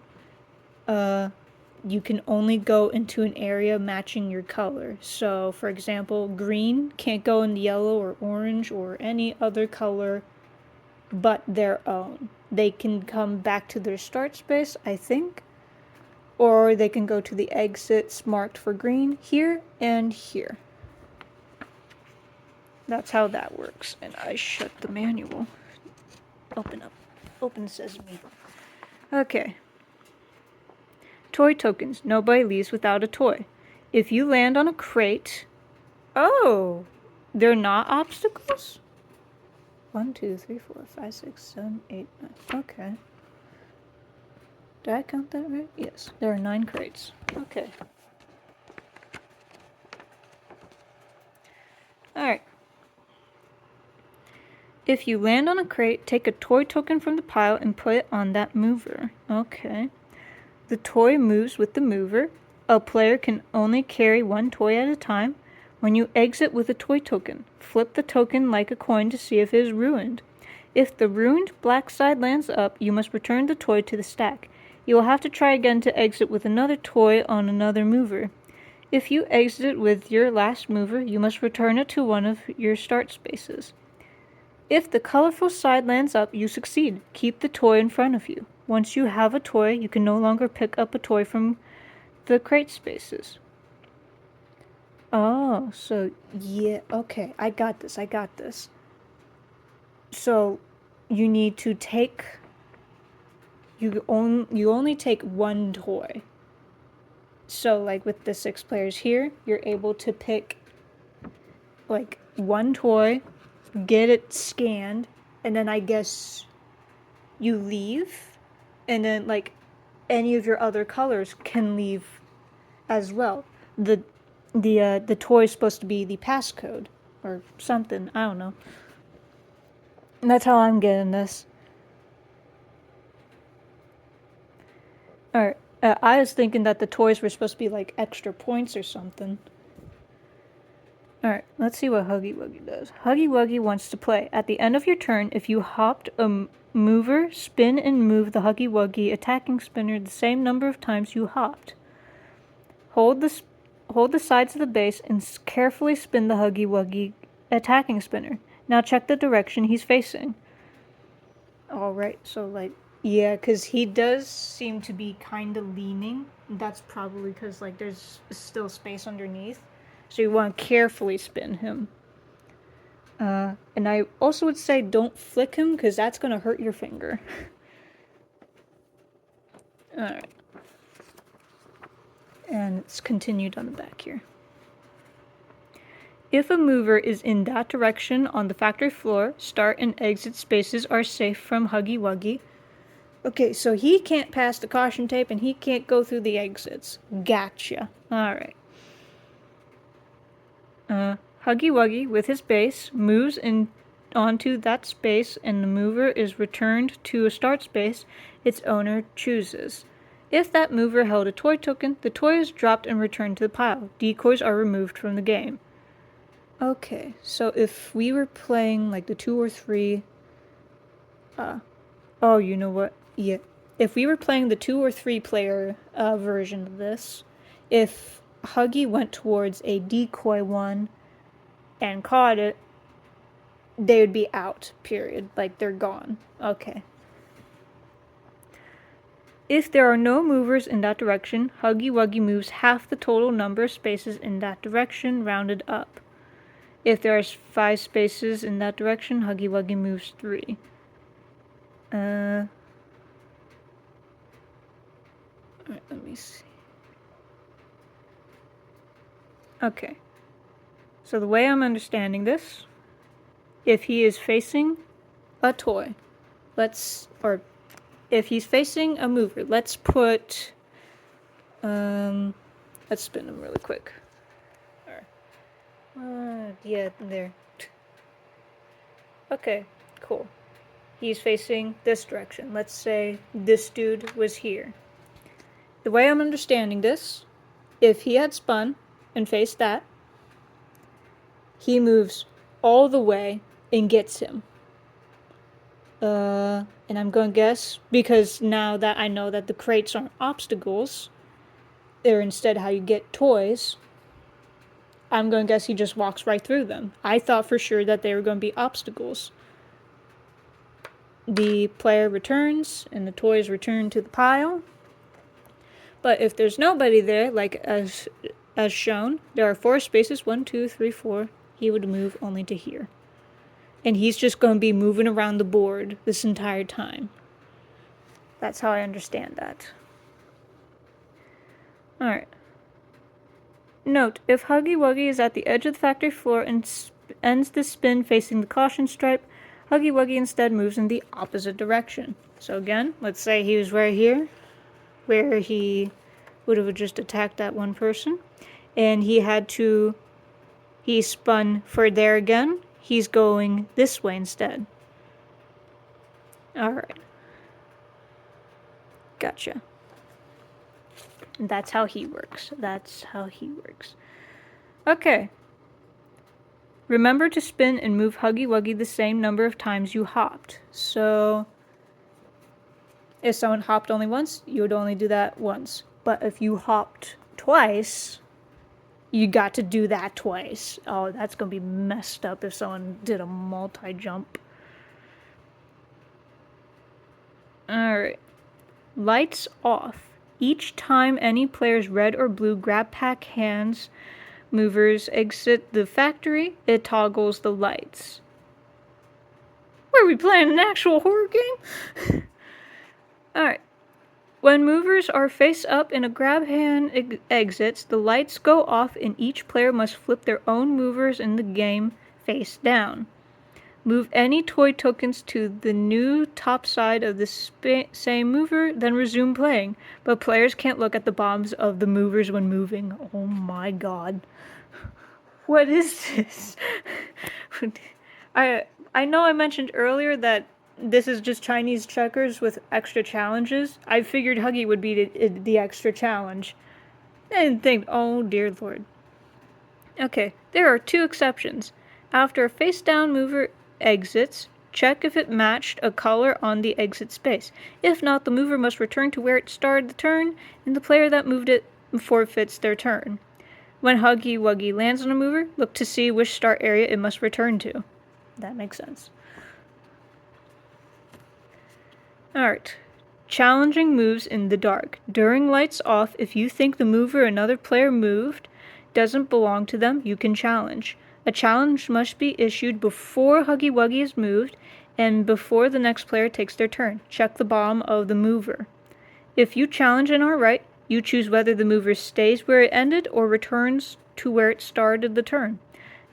You can only go into an area matching your color. So, for example, green can't go in yellow or orange or any other color but their own. They can come back to their start space, I think, or they can go to the exits marked for green here and here. That's how that works. And I shut the manual. Open up. Open sesame. Okay. Toy tokens. Nobody leaves without a toy. If you land on a crate... Oh! They're not obstacles? 1, 2, 3, 4, 5, 6, 7, 8, 9. Okay. Did I count that right? Yes. There are 9 crates. Okay. Alright. If you land on a crate, take a toy token from the pile and put it on that mover. Okay. The toy moves with the mover. A player can only carry one toy at a time. When you exit with a toy token, flip the token like a coin to see if it is ruined. If the ruined black side lands up, you must return the toy to the stack. You will have to try again to exit with another toy on another mover. If you exit with your last mover, you must return it to one of your start spaces. If the colorful side lands up, you succeed. Keep the toy in front of you. Once you have a toy, you can no longer pick up a toy from the crate spaces. Oh, so yeah, okay, I got this. So you need to take, you only take one toy. So like with the 6 players here, you're able to pick like one toy, get it scanned, and then I guess you leave, and then like any of your other colors can leave as well. The toy is supposed to be the passcode or something. I don't know. And that's how I'm getting this. Alright. I was thinking that the toys were supposed to be like extra points or something. Alright, let's see what Huggy Wuggy does. Huggy Wuggy wants to play. At the end of your turn, if you hopped a mover, spin and move the Huggy Wuggy attacking spinner the same number of times you hopped. Hold the sides of the base and carefully spin the Huggy Wuggy attacking spinner. Now check the direction he's facing. Alright, so like, yeah, because he does seem to be kind of leaning. That's probably because like there's still space underneath. So you want to carefully spin him. And I also would say don't flick him because that's going to hurt your finger. Alright. And it's continued on the back here. If a mover is in that direction on the factory floor, start and exit spaces are safe from Huggy Wuggy. Okay, so he can't pass the caution tape and he can't go through the exits. Gotcha. Alright. Huggy Wuggy, with his base, moves onto that space and the mover is returned to a start space its owner chooses. If that mover held a toy token, the toy is dropped and returned to the pile. Decoys are removed from the game. Okay, so if we were playing like the 2 or 3... oh, you know what? Yeah. If we were playing the 2 or 3 player version of this, if Huggy went towards a decoy one and caught it, they would be out, period. Like, they're gone. Okay. If there are no movers in that direction, Huggy Wuggy moves half the total number of spaces in that direction, rounded up. If there are 5 spaces in that direction, Huggy Wuggy moves 3. Alright, let me see. Okay. So the way I'm understanding this, if he is facing a toy, or if he's facing a mover, let's put, let's spin him really quick. Yeah, there. Okay, cool. He's facing this direction. Let's say this dude was here. The way I'm understanding this, if he had spun and faced that, he moves all the way and gets him. And I'm going to guess, because now that I know that the crates aren't obstacles, they're instead how you get toys, I'm going to guess he just walks right through them. I thought for sure that they were going to be obstacles. The player returns, and the toys return to the pile. But if there's nobody there, like as shown, there are 4 spaces, 1, 2, 3, 4. He would move only to here. And he's just going to be moving around the board this entire time. That's how I understand that. Alright. Note, if Huggy Wuggy is at the edge of the factory floor and ends the spin facing the caution stripe, Huggy Wuggy instead moves in the opposite direction. So again, let's say he was right here, where he would have just attacked that one person, and he spun for there again. He's going this way instead. Alright. Gotcha. That's how he works. Okay. Remember to spin and move Huggy Wuggy the same number of times you hopped. So, if someone hopped only once, you would only do that once. But if you hopped twice, you got to do that twice. Oh, that's going to be messed up if someone did a multi-jump. Alright. Lights off. Each time any player's red or blue grab pack hands movers exit the factory, it toggles the lights. Were we playing an actual horror game? Alright. When movers are face up and a grab hand exits, the lights go off and each player must flip their own movers in the game face down. Move any toy tokens to the new top side of the same mover, then resume playing. But players can't look at the bottoms of the movers when moving. Oh my god. What is this? I know I mentioned earlier that this is just Chinese checkers with extra challenges. I figured Huggy would be the extra challenge. I didn't think, oh dear lord. Okay, there are 2 exceptions. After a face-down mover exits, check if it matched a color on the exit space. If not, the mover must return to where it started the turn, and the player that moved it forfeits their turn. When Huggy Wuggy lands on a mover, look to see which start area it must return to. That makes sense. Alright. Challenging moves in the dark. During lights off, if you think the mover another player moved doesn't belong to them, you can challenge. A challenge must be issued before Huggy Wuggy is moved and before the next player takes their turn. Check the bottom of the mover. If you challenge and are right, you choose whether the mover stays where it ended or returns to where it started the turn.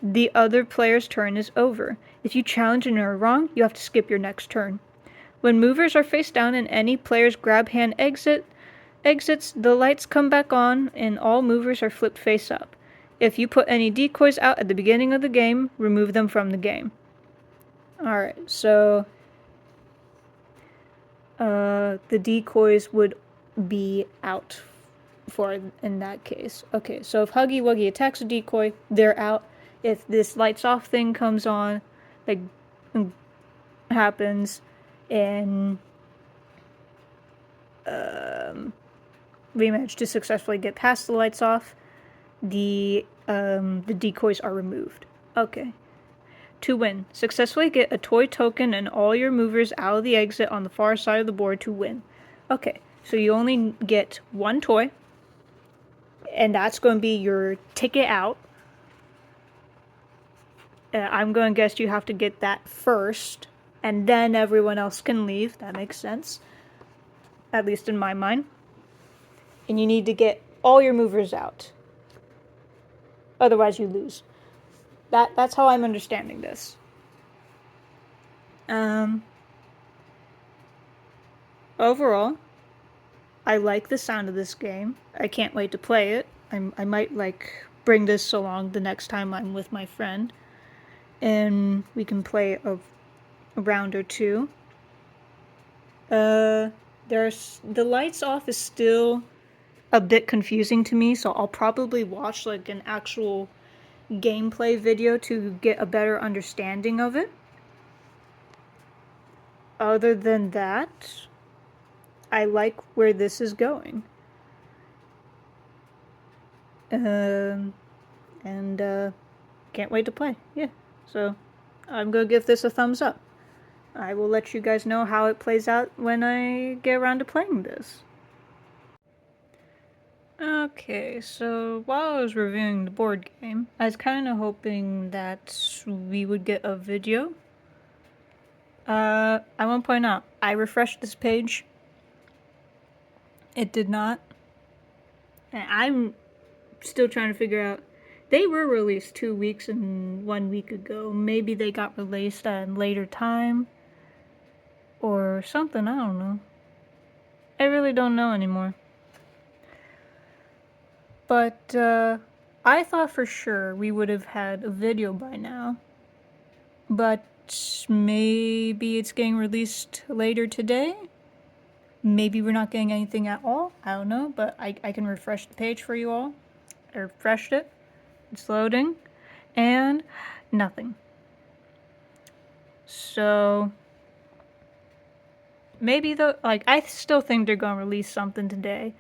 The other player's turn is over. If you challenge and are wrong, you have to skip your next turn. When movers are face down and any player's grab hand exits, the lights come back on and all movers are flipped face up. If you put any decoys out at the beginning of the game, remove them from the game. Alright, so the decoys would be out for in that case. Okay, so if Huggy Wuggy attacks a decoy, they're out. If this lights off thing comes on, like happens, and we manage to successfully get past the lights off, the decoys are removed. Okay. To win, successfully get a toy token and all your movers out of the exit on the far side of the board to win. Okay, so you only get one toy, and that's going to be your ticket out. I'm going to guess you have to get that first, and then everyone else can leave. That makes sense, at least in my mind. And you need to get all your movers out. Otherwise, you lose. That's how I'm understanding this. Overall, I like the sound of this game. I can't wait to play it. I might like bring this along the next time I'm with my friend, and we can play a round or two. There's the lights off is still a bit confusing to me, so I'll probably watch like an actual gameplay video to get a better understanding of it. Other than that, I like where this is going. And can't wait to play. Yeah, so I'm gonna give this a thumbs up. I will let you guys know how it plays out when I get around to playing this. Okay, so while I was reviewing the board game, I was kind of hoping that we would get a video. I want to point out, I refreshed this page. It did not. And I'm still trying to figure out. They were released 2 weeks and 1 week ago. Maybe they got released at a later time. Or something, I don't know. I really don't know anymore. But, I thought for sure we would have had a video by now. But maybe it's getting released later today? Maybe we're not getting anything at all? I don't know, but I can refresh the page for you all. I refreshed it. It's loading. And nothing. So maybe I still think they're gonna release something today.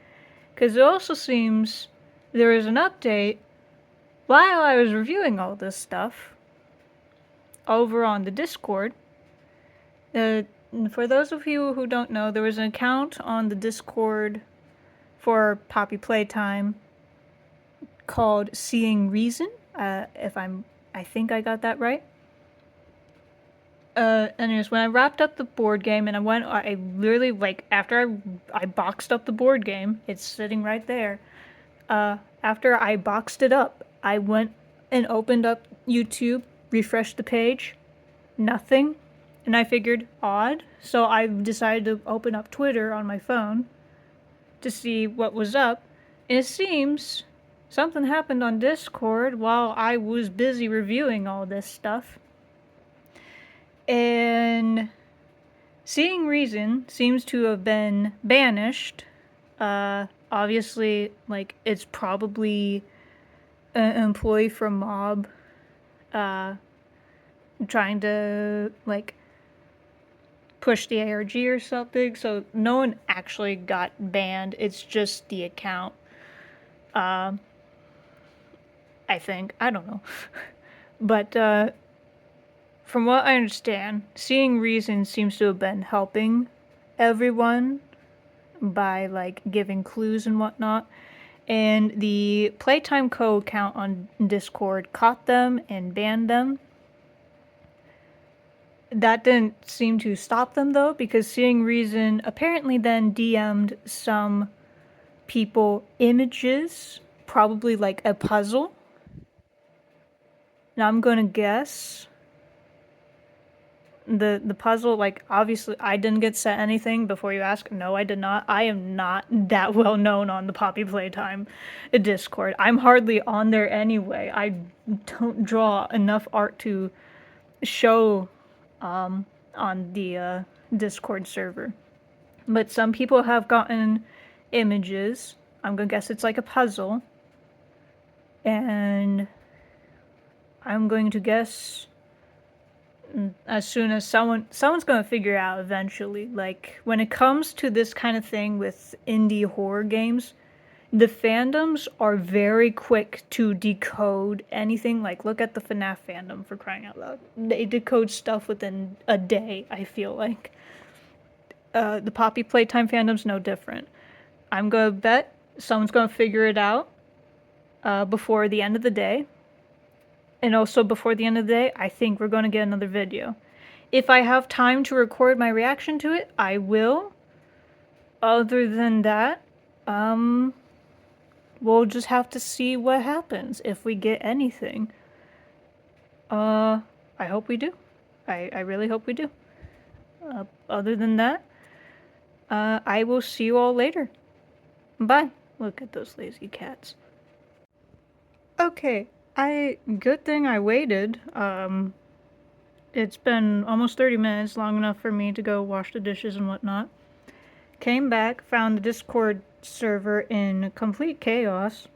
Because it also seems there is an update while I was reviewing all this stuff over on the Discord. For those of you who don't know, there was an account on the Discord for Poppy Playtime called Seeing Reason. I think I got that right. Anyways, when I wrapped up the board game and I literally, like, after I boxed up the board game, it's sitting right there. After I boxed it up, I went and opened up YouTube, refreshed the page, nothing. And I figured, odd. So I decided to open up Twitter on my phone to see what was up. And it seems something happened on Discord while I was busy reviewing all this stuff. And Seeing Reason seems to have been banished. Obviously, like, it's probably an employee from Mob trying to, like, push the ARG or something. So no one actually got banned. It's just the account. I think. I don't know. But from what I understand, Seeing Reason seems to have been helping everyone by, like, giving clues and whatnot. And the Playtime Co. account on Discord caught them and banned them. That didn't seem to stop them, though, because Seeing Reason apparently then DM'd some people images, probably like a puzzle. Now I'm gonna guess the puzzle, like, obviously I didn't get sent anything before you ask. No, I did not. I am not that well known on the Poppy Playtime Discord. I'm hardly on there anyway. I don't draw enough art to show on the Discord server. But some people have gotten images. I'm gonna guess it's like a puzzle. And I'm going to guess as soon as someone's gonna figure it out eventually. Like, when it comes to this kind of thing with indie horror games, the fandoms are very quick to decode anything. Like, look at the FNAF fandom, for crying out loud. They decode stuff within a day, I feel like. The Poppy Playtime fandom's no different. I'm gonna bet someone's gonna figure it out before the end of the day. And also before the end of the day, I think we're gonna get another video. If I have time to record my reaction to it, I will. Other than that, we'll just have to see what happens if we get anything. I hope we do. I really hope we do. Other than that, I will see you all later. Bye. Look at those lazy cats. Okay, good thing I waited. It's been almost 30 minutes, long enough for me to go wash the dishes and whatnot. Came back, found the Discord server in complete chaos.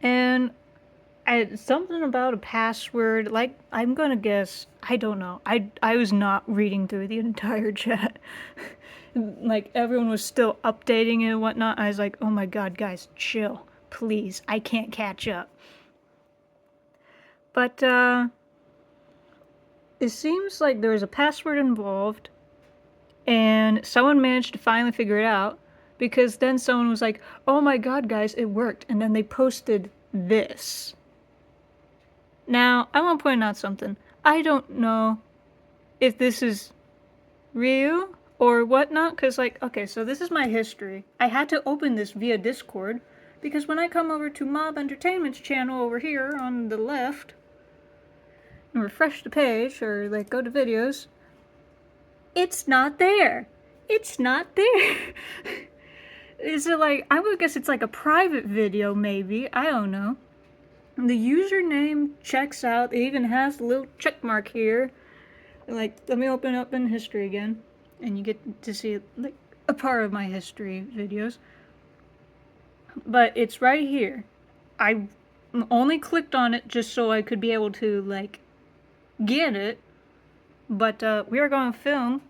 And something about a password, like, I'm gonna guess, I don't know. I was not reading through the entire chat. Like, everyone was still updating it and whatnot. I was like, oh my god, guys, chill. Please, I can't catch up. But, it seems like there was a password involved, and someone managed to finally figure it out, because then someone was like, oh my god, guys, it worked, and then they posted this. Now, I want to point out something. I don't know if this is real or whatnot, because, like, okay, so this is my history. I had to open this via Discord, because when I come over to Mob Entertainment's channel over here on the left, and refresh the page, or, like, go to videos, it's not there. It's not there. Is it like, I would guess it's like a private video, maybe. I don't know. The username checks out. It even has the little check mark here. Like, let me open up in history again. And you get to see, like, a part of my history videos. But it's right here. I only clicked on it just so I could be able to, like, get it. But we are going to film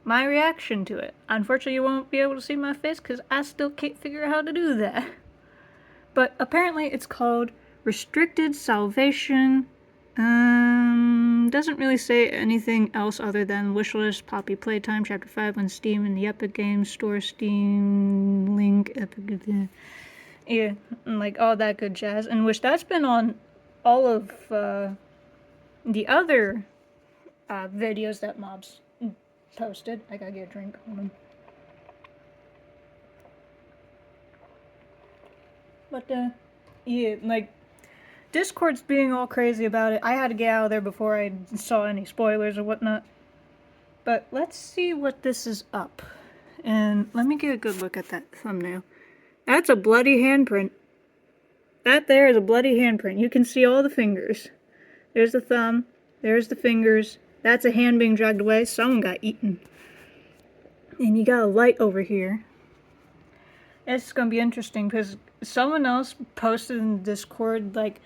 my reaction to it. Unfortunately, you won't be able to see my face because I still can't figure out how to do that. But apparently it's called Restricted Salvation. Doesn't really say anything else other than Wishlist, Poppy Playtime, Chapter 5 on Steam and the Epic Games Store, Steam link, Epic, yeah, and like all that good jazz. And which that's been on all of the other videos that Mob's posted. I gotta get a drink. Hold on. But yeah, like, Discord's being all crazy about it. I had to get out of there before I saw any spoilers or whatnot. But let's see what this is up. And let me get a good look at that thumbnail. That's a bloody handprint. That there is a bloody handprint. You can see all the fingers. There's the thumb. There's the fingers. That's a hand being dragged away. Someone got eaten. And you got a light over here. It's gonna be interesting because someone else posted in Discord, like,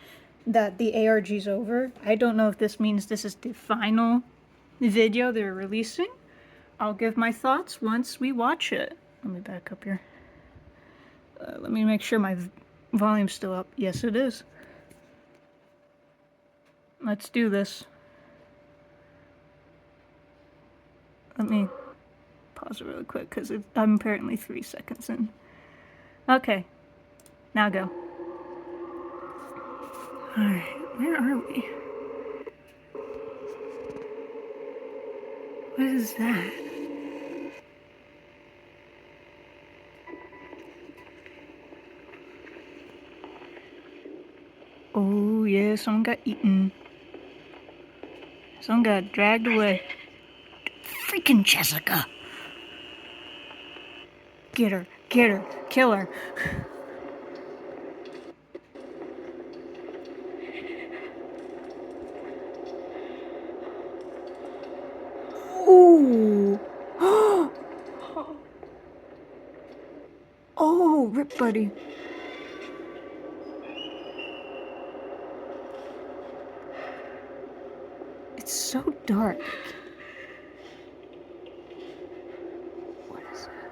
that the ARG's over. I don't know if this means this is the final video they're releasing. I'll give my thoughts once we watch it. Let me back up here. Let me make sure my volume's still up. Yes, it is. Let's do this. Let me pause it really quick because I'm apparently 3 seconds in. Okay, now go. Alright, where are we? What is that? Oh yeah, someone got eaten. Someone got dragged away. Freaking Jessica! Get her, kill her. Oh! Oh, rip buddy. It's so dark. What is that?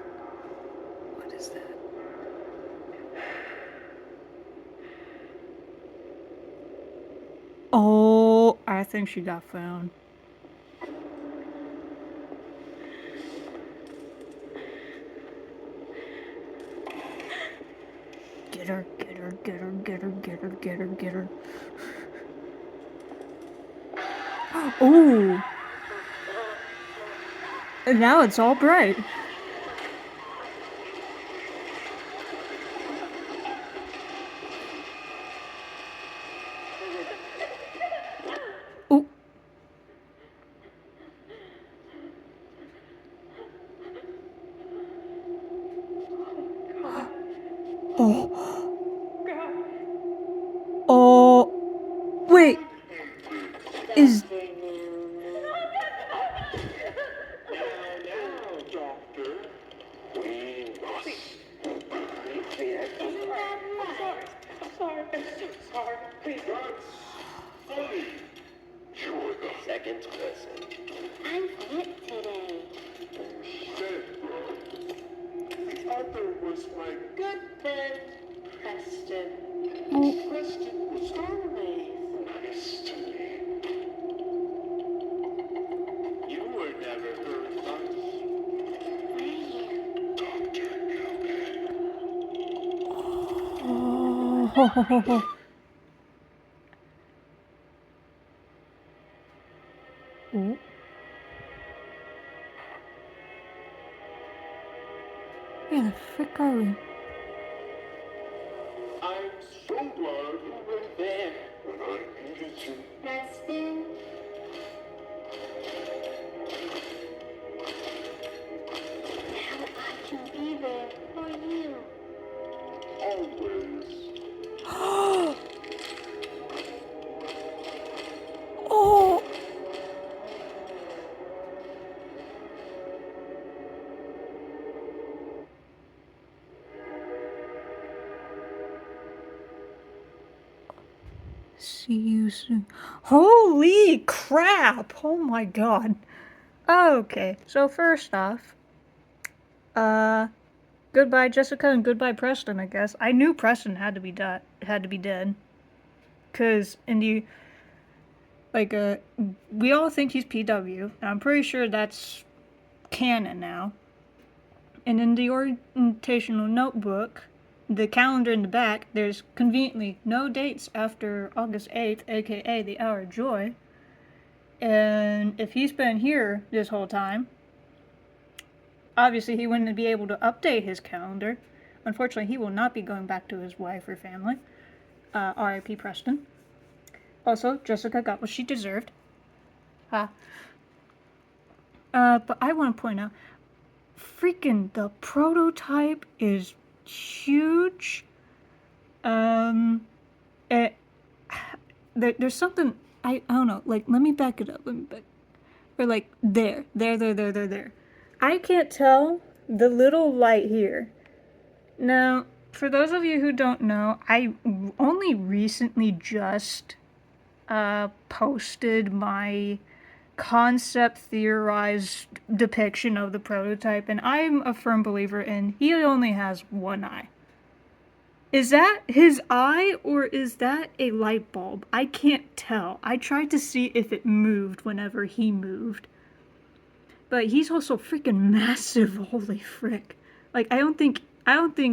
What is that? Oh, I think she got found. Get her, get her, get her, get her, get her, get her, get her. Oh! And now it's all bright. Oh! Oh! Oh! Wait! Is... Second person. I'm fit today. Arthur was my Good friend, Preston. Oh. Preston was Always. nice to me. You were never hurt once. Where are you? Dr. Gilbert. Oh. Oh. Where the frick are we? I'm so glad you were there when I needed you. Preston. Now I can be there for you. Always. Oh! See you soon. Holy crap! Oh my god. Okay, so first off, goodbye Jessica and goodbye Preston, I guess. I knew Preston had to be dead. Cause in the we all think he's PW. I'm pretty sure that's canon now. And in the orientational notebook, the calendar in the back, there's conveniently no dates after August 8th, aka the Hour of Joy. And if he's been here this whole time, obviously he wouldn't be able to update his calendar. Unfortunately, he will not be going back to his wife or family. R.I.P. Preston. Also, Jessica got what she deserved. But I want to point out, freaking the prototype is huge. There's something, I don't know, like, let me back it up. Or like, there. I can't tell the little light here. Now, for those of you who don't know, I only recently just posted my concept theorized depiction of the prototype, and I'm a firm believer in he only has one eye. Is that his eye or is that a light bulb? I can't tell. I tried to see if it moved whenever he moved. But he's also freaking massive, holy frick. Like, I don't think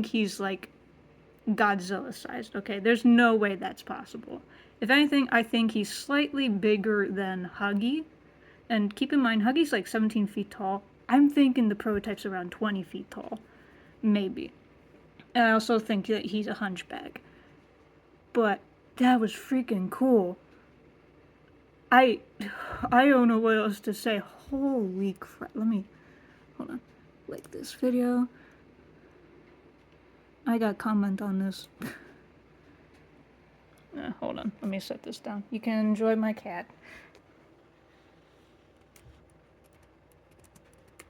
he's like Godzilla sized, okay? There's no way that's possible. If anything, I think he's slightly bigger than Huggy. And keep in mind, Huggy's like 17 feet tall. I'm thinking the prototype's around 20 feet tall. Maybe. And I also think that he's a hunchback. But that was freaking cool. I don't know what else to say. Holy crap. Let me, hold on. Like this video. I got comment on this. Hold on. Let me set this down. You can enjoy my cat.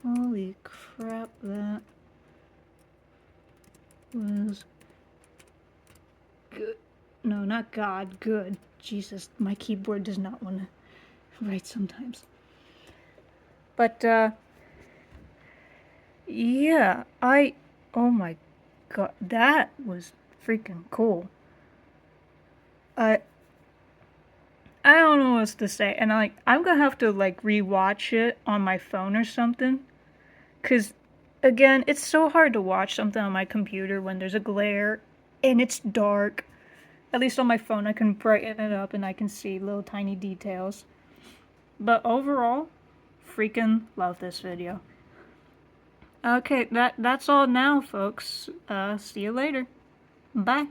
Holy crap, that was good. No, not God, good. Jesus, my keyboard does not want to write sometimes. But, yeah, oh my god, that was freaking cool. I don't know what else to say, and I'm gonna have to rewatch it on my phone or something, cause again, it's so hard to watch something on my computer when there's a glare and it's dark. At least on my phone, I can brighten it up and I can see little tiny details. But overall, freaking love this video. Okay, that's all now, folks. See you later. Bye.